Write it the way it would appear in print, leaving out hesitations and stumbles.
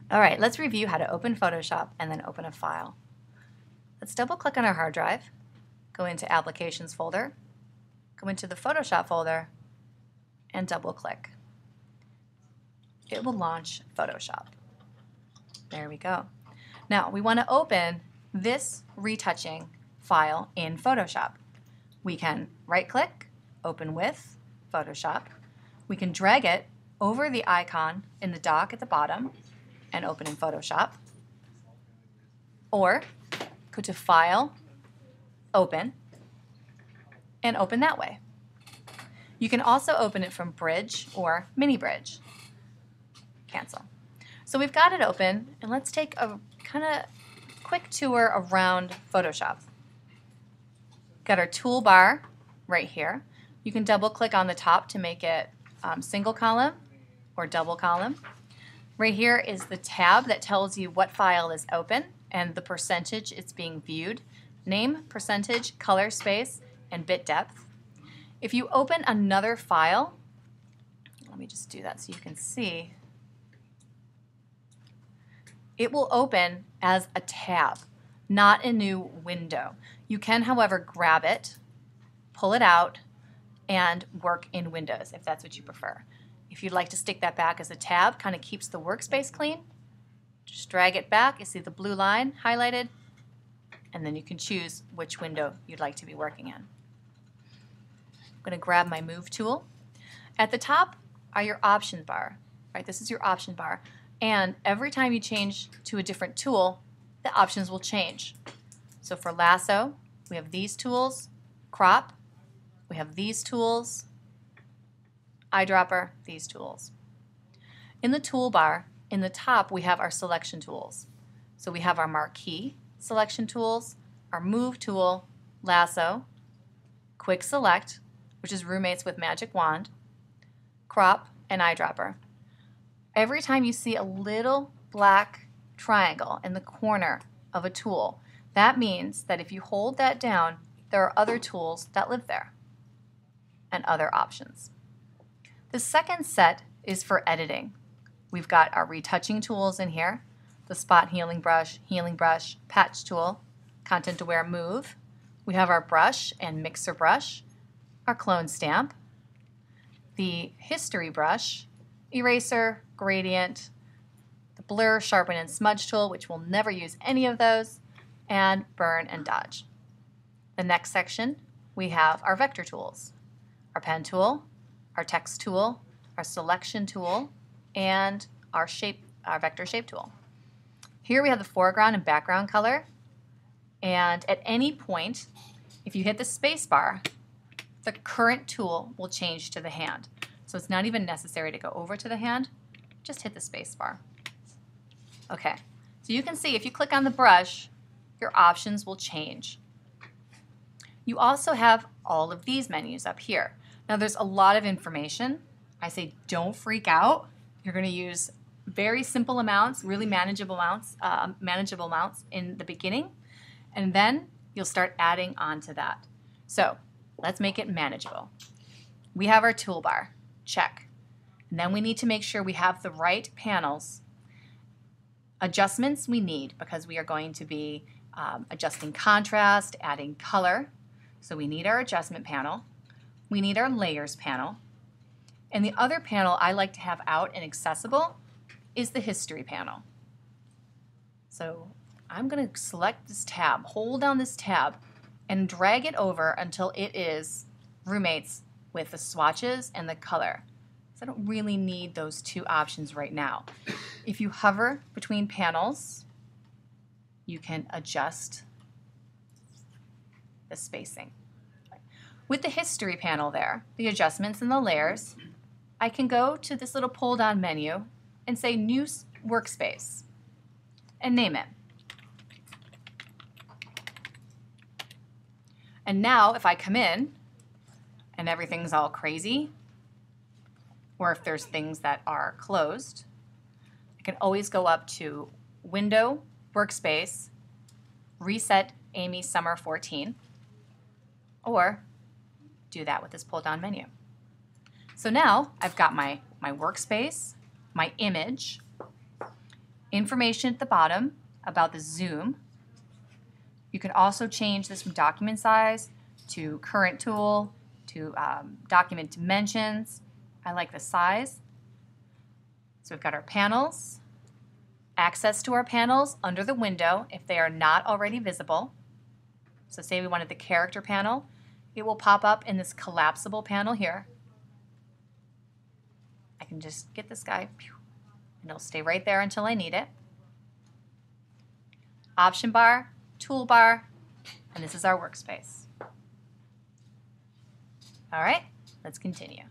All right, let's review how to open Photoshop and then open a file. Let's double click on our hard drive, go into Applications folder, go into the Photoshop folder, and double click. It will launch Photoshop. There we go. Now we want to open this retouching file in Photoshop. We can right click, open with Photoshop. We can drag it over the icon in the dock at the bottom and open in Photoshop, or go to File, Open, and open that way. You can also open it from Bridge or Mini Bridge. Cancel. So we've got it open, and let's take a kind of quick tour around Photoshop. Got our toolbar right here. You can double click on the top to make it single column or double column. Right here is the tab that tells you what file is open and the percentage it's being viewed. Name, percentage, color space, and bit depth. If you open another file, let me just do that so you can see, it will open as a tab, not a new window. You can, however, grab it, pull it out, and work in Windows if that's what you prefer. If you'd like to stick that back as a tab, kind of keeps the workspace clean, just drag it back. You see the blue line highlighted, and then you can choose which window you'd like to be working in. I'm going to grab my Move tool. At the top are your options bar. Right, this is your option bar, and every time you change to a different tool, the options will change. So for lasso, we have these tools, crop, we have these tools, eyedropper, these tools. In the toolbar, in the top, we have our selection tools. So we have our marquee selection tools, our move tool, lasso, quick select, which is roommates with magic wand, crop, and eyedropper. Every time you see a little black triangle in the corner of a tool, that means that if you hold that down, there are other tools that live there and other options. The second set is for editing. We've got our retouching tools in here, the spot healing brush, patch tool, content aware move. We have our brush and mixer brush, our clone stamp, the history brush, eraser, gradient, the blur, sharpen, and smudge tool, which we'll never use any of those, and burn and dodge. The next section, we have our vector tools, our pen tool, our text tool, our selection tool, and our vector shape tool. Here we have the foreground and background color, and at any point, if you hit the space bar, the current tool will change to the hand. So it's not even necessary to go over to the hand, just hit the space bar. Okay, so you can see if you click on the brush, your options will change. You also have all of these menus up here. Now there's a lot of information. I say don't freak out. You're going to use very simple amounts, really manageable amounts in the beginning, and then you'll start adding on to that. So let's make it manageable. We have our toolbar, check. And then we need to make sure we have the right panels. Adjustments we need because we are going to be adjusting contrast, adding color. So we need our adjustment panel. We need our layers panel. And the other panel I like to have out and accessible is the history panel. So I'm going to select this tab, hold down this tab, and drag it over until it is roommates with the swatches and the color. So I don't really need those two options right now. If you hover between panels, you can adjust the spacing. With the history panel there, the adjustments and the layers, I can go to this little pull-down menu and say New Workspace and name it. And now if I come in and everything's all crazy, or if there's things that are closed, I can always go up to Window, Workspace, Reset Amy Summer 14, or do that with this pull-down menu. So now I've got my workspace, my image. information at the bottom about the zoom. You can also change this from document size to current tool to document dimensions. I like the size. So we've got our panels, access to our panels under the window if they are not already visible. So say we wanted the character panel, it will pop up in this collapsible panel here. I can just get this guy, and it'll stay right there until I need it. Option bar, toolbar, and this is our workspace. All right, let's continue.